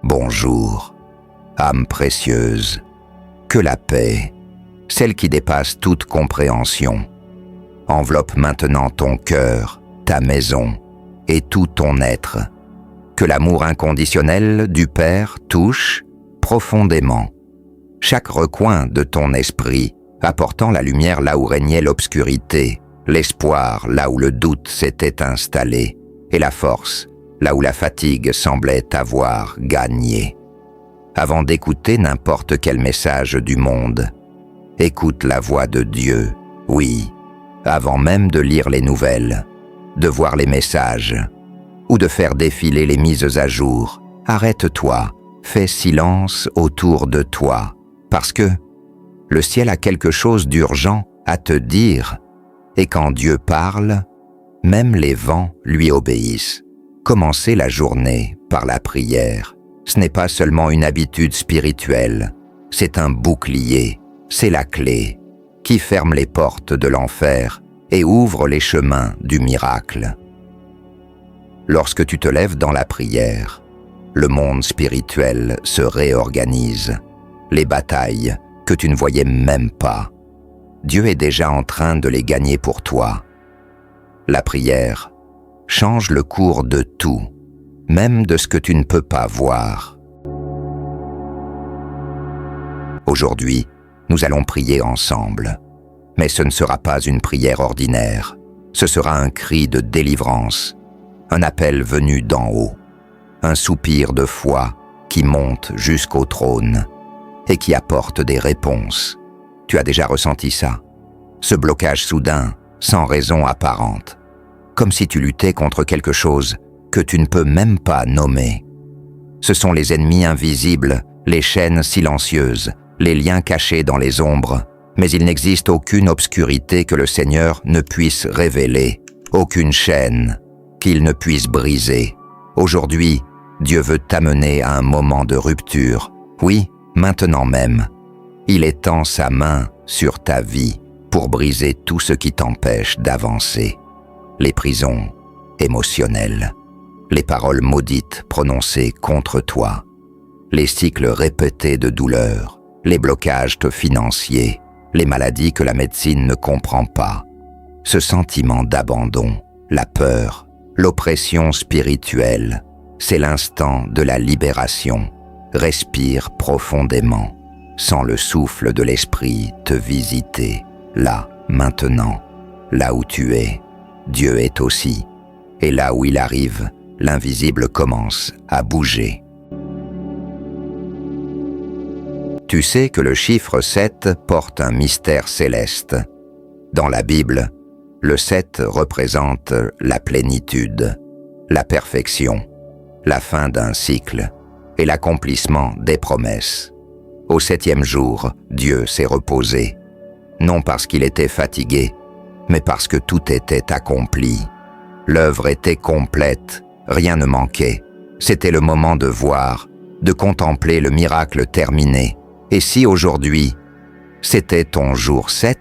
Bonjour, âme précieuse, que la paix, celle qui dépasse toute compréhension, enveloppe maintenant ton cœur, ta maison et tout ton être. Que l'amour inconditionnel du Père touche profondément chaque recoin de ton esprit, apportant la lumière là où régnait l'obscurité, l'espoir là où le doute s'était installé, et la force là où la fatigue semblait avoir gagné. Avant d'écouter n'importe quel message du monde, écoute la voix de Dieu, oui, avant même de lire les nouvelles, de voir les messages, ou de faire défiler les mises à jour. Arrête-toi, fais silence autour de toi, parce que le ciel a quelque chose d'urgent à te dire, et quand Dieu parle, même les vents lui obéissent. Commencer la journée par la prière, ce n'est pas seulement une habitude spirituelle, c'est un bouclier, c'est la clé qui ferme les portes de l'enfer et ouvre les chemins du miracle. Lorsque tu te lèves dans la prière, le monde spirituel se réorganise. Les batailles que tu ne voyais même pas, Dieu est déjà en train de les gagner pour toi. La prière change le cours de tout, même de ce que tu ne peux pas voir. Aujourd'hui, nous allons prier ensemble, mais ce ne sera pas une prière ordinaire, ce sera un cri de délivrance, un appel venu d'en haut, un soupir de foi qui monte jusqu'au trône et qui apporte des réponses. Tu as déjà ressenti ça? Ce blocage soudain, sans raison apparente, comme si tu luttais contre quelque chose que tu ne peux même pas nommer. Ce sont les ennemis invisibles, les chaînes silencieuses, les liens cachés dans les ombres, mais il n'existe aucune obscurité que le Seigneur ne puisse révéler, aucune chaîne qu'il ne puisse briser. Aujourd'hui, Dieu veut t'amener à un moment de rupture. Oui, maintenant même. Il étend sa main sur ta vie pour briser tout ce qui t'empêche d'avancer. Les prisons émotionnelles, les paroles maudites prononcées contre toi, les cycles répétés de douleur, les blocages financiers, les maladies que la médecine ne comprend pas, ce sentiment d'abandon, la peur, l'oppression spirituelle, c'est l'instant de la libération. Respire profondément, sens le souffle de l'esprit te visiter, là, maintenant, là où tu es. Dieu est aussi, et là où il arrive, l'invisible commence à bouger. Tu sais que le chiffre 7 porte un mystère céleste. Dans la Bible, le 7 représente la plénitude, la perfection, la fin d'un cycle et l'accomplissement des promesses. Au 7e jour, Dieu s'est reposé, non parce qu'il était fatigué, mais parce que tout était accompli. L'œuvre était complète, rien ne manquait. C'était le moment de voir, de contempler le miracle terminé. Et si aujourd'hui, c'était ton jour 7,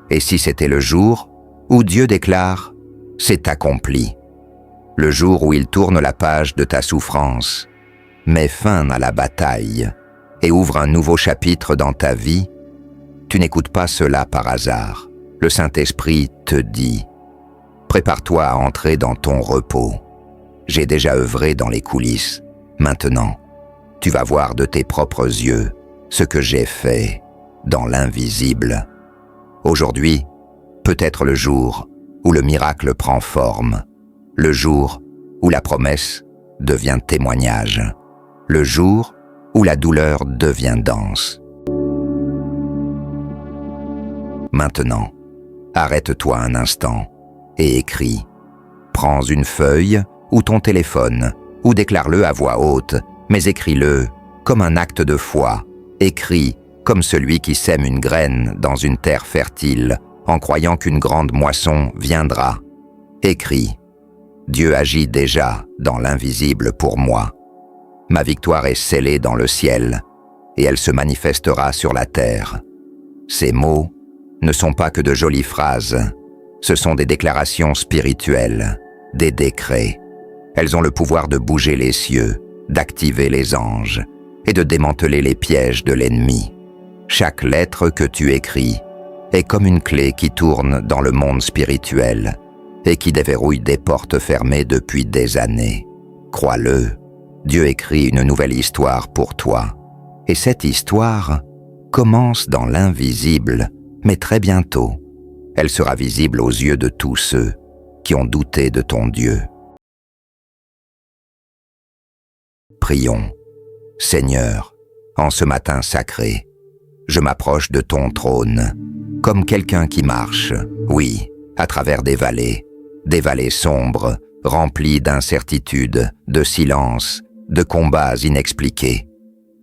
et si c'était le jour où Dieu déclare « c'est accompli », le jour où il tourne la page de ta souffrance, met fin à la bataille et ouvre un nouveau chapitre dans ta vie, tu n'écoutes pas cela par hasard. Le Saint-Esprit te dit « Prépare-toi à entrer dans ton repos. J'ai déjà œuvré dans les coulisses. Maintenant, tu vas voir de tes propres yeux ce que j'ai fait dans l'invisible. » Aujourd'hui, peut-être le jour où le miracle prend forme, le jour où la promesse devient témoignage, le jour où la douleur devient danse. Maintenant, arrête-toi un instant et écris. Prends une feuille ou ton téléphone ou déclare-le à voix haute, mais écris-le comme un acte de foi. Écris comme celui qui sème une graine dans une terre fertile en croyant qu'une grande moisson viendra. Écris. Dieu agit déjà dans l'invisible pour moi. Ma victoire est scellée dans le ciel et elle se manifestera sur la terre. Ces mots ne sont pas que de jolies phrases, ce sont des déclarations spirituelles, des décrets. Elles ont le pouvoir de bouger les cieux d'activer les anges et de démanteler les pièges de l'ennemi. Chaque lettre que tu écris est comme une clé qui tourne dans le monde spirituel et qui déverrouille des portes fermées depuis des années. Crois-le, Dieu écrit une nouvelle histoire pour toi. Et cette histoire commence dans l'invisible, mais très bientôt, elle sera visible aux yeux de tous ceux qui ont douté de ton Dieu. Prions. Seigneur, en ce matin sacré, je m'approche de ton trône, comme quelqu'un qui marche, oui, à travers des vallées sombres, remplies d'incertitudes, de silence, de combats inexpliqués.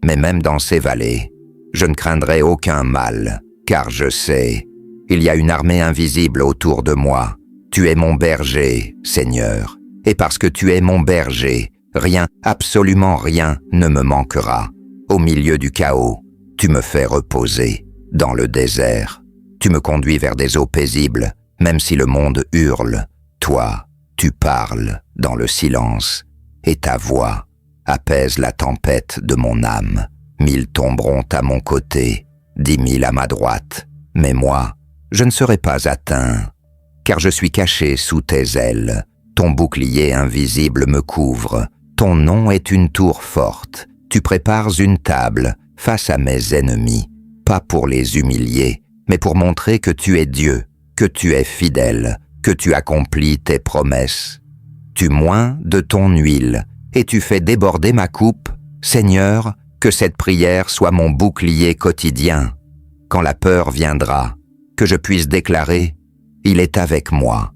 Mais même dans ces vallées, je ne craindrai aucun mal, car je sais, il y a une armée invisible autour de moi. Tu es mon berger, Seigneur, et parce que tu es mon berger, rien, absolument rien ne me manquera. Au milieu du chaos, tu me fais reposer. Dans le désert, tu me conduis vers des eaux paisibles, même si le monde hurle. Toi, tu parles dans le silence, et ta voix apaise la tempête de mon âme. 1000 tomberont à mon côté, 10 000 à ma droite, mais moi, je ne serai pas atteint, car je suis caché sous tes ailes. Ton bouclier invisible me couvre, ton nom est une tour forte. Tu prépares une table face à mes ennemis, pas pour les humilier, mais pour montrer que tu es Dieu, que tu es fidèle, que tu accomplis tes promesses. Tu moins de ton huile, et tu fais déborder ma coupe. Seigneur, que cette prière soit mon bouclier quotidien. Quand la peur viendra, que je puisse déclarer « Il est avec moi ».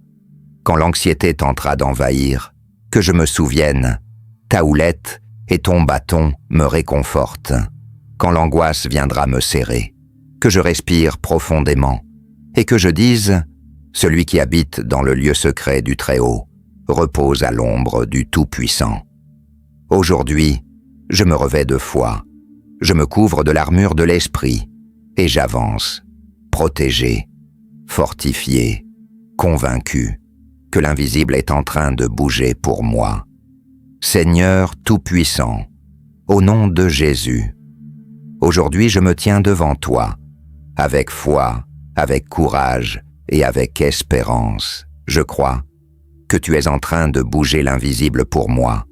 Quand l'anxiété tentera d'envahir, que je me souvienne « Ta houlette et ton bâton me réconfortent ». Quand l'angoisse viendra me serrer, que je respire profondément et que je dise « Celui qui habite dans le lieu secret du Très-Haut repose à l'ombre du Tout-Puissant ». Aujourd'hui, je me revêts de foi, je me couvre de l'armure de l'esprit et j'avance, protégé, fortifié, convaincu que l'invisible est en train de bouger pour moi. Seigneur Tout-Puissant, au nom de Jésus, aujourd'hui je me tiens devant toi, avec foi, avec courage et avec espérance. Je crois que tu es en train de bouger l'invisible pour moi,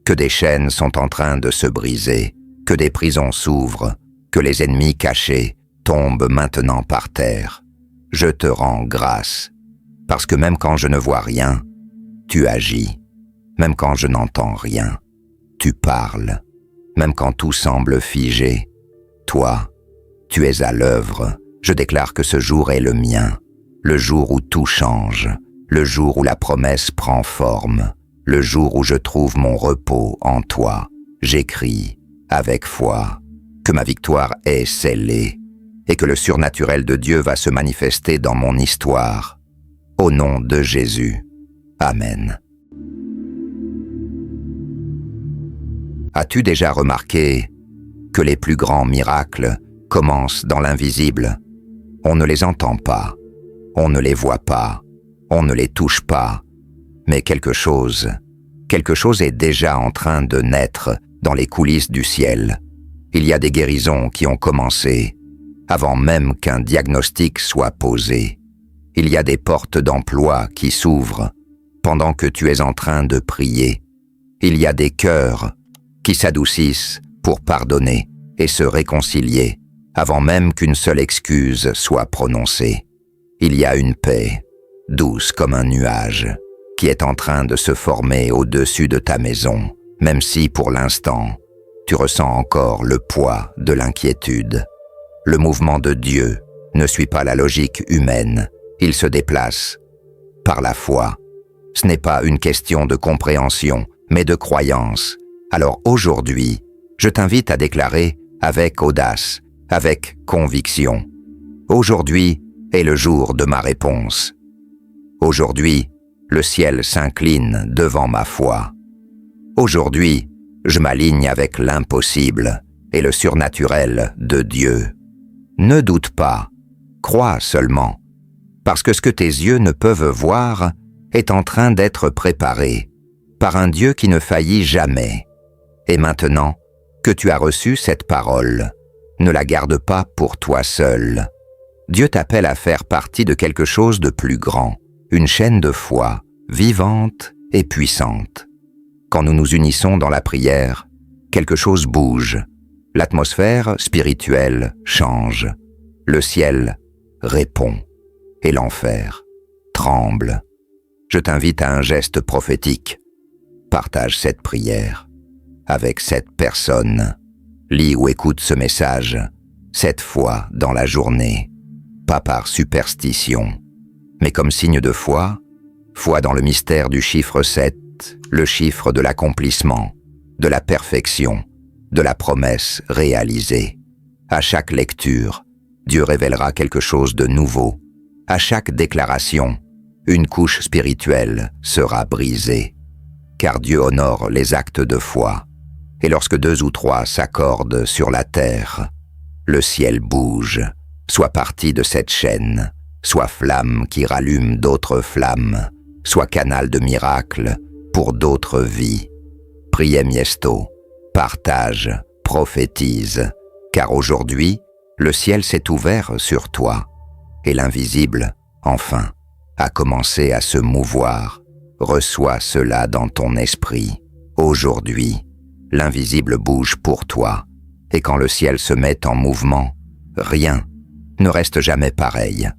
que des chaînes sont en train de se briser, que des prisons s'ouvrent, que les ennemis cachés tombent maintenant par terre. Je te rends grâce, parce que même quand je ne vois rien, tu agis. Même quand je n'entends rien, tu parles. Même quand tout semble figé, toi, tu es à l'œuvre. Je déclare que ce jour est le mien, le jour où tout change, le jour où la promesse prend forme, le jour où je trouve mon repos en toi. J'écris, avec foi, que ma victoire est scellée et que le surnaturel de Dieu va se manifester dans mon histoire. Au nom de Jésus. Amen. As-tu déjà remarqué que les plus grands miracles commencent dans l'invisible? On ne les entend pas, on ne les voit pas, on ne les touche pas, mais quelque chose est déjà en train de naître dans les coulisses du ciel. Il y a des guérisons qui ont commencé avant même qu'un diagnostic soit posé. Il y a des portes d'emploi qui s'ouvrent pendant que tu es en train de prier. Il y a des cœurs qui s'adoucissent pour pardonner et se réconcilier avant même qu'une seule excuse soit prononcée. Il y a une paix, douce comme un nuage, qui est en train de se former au-dessus de ta maison, même si pour l'instant, tu ressens encore le poids de l'inquiétude. Le mouvement de Dieu ne suit pas la logique humaine, il se déplace par la foi. Ce n'est pas une question de compréhension, mais de croyance. Alors aujourd'hui, je t'invite à déclarer avec audace, avec conviction. Aujourd'hui est le jour de ma réponse. Aujourd'hui, le ciel s'incline devant ma foi. Aujourd'hui, je m'aligne avec l'impossible et le surnaturel de Dieu. Ne doute pas, crois seulement, parce que ce que tes yeux ne peuvent voir est en train d'être préparé par un Dieu qui ne faillit jamais. Et maintenant que tu as reçu cette parole, ne la garde pas pour toi seul. Dieu t'appelle à faire partie de quelque chose de plus grand, une chaîne de foi, vivante et puissante. Quand nous nous unissons dans la prière, quelque chose bouge. L'atmosphère spirituelle change. Le ciel répond. Et l'enfer tremble. Je t'invite à un geste prophétique. Partage cette prière avec cette personne. Lis ou écoute ce message 7 fois dans la journée. Pas par superstition, mais comme signe de foi, foi dans le mystère du chiffre 7, le chiffre de l'accomplissement, de la perfection, de la promesse réalisée. À chaque lecture, Dieu révélera quelque chose de nouveau. À chaque déclaration, une couche spirituelle sera brisée. Car Dieu honore les actes de foi. Et lorsque 2 ou 3 s'accordent sur la terre, le ciel bouge, soit partie de cette chaîne, soit flamme qui rallume d'autres flammes, soit canal de miracles pour d'autres vies. Priez Miesto, partage, prophétise, car aujourd'hui, le ciel s'est ouvert sur toi, et l'invisible, enfin, a commencé à se mouvoir. Reçois cela dans ton esprit. Aujourd'hui, l'invisible bouge pour toi, et quand le ciel se met en mouvement, rien ne reste jamais pareil.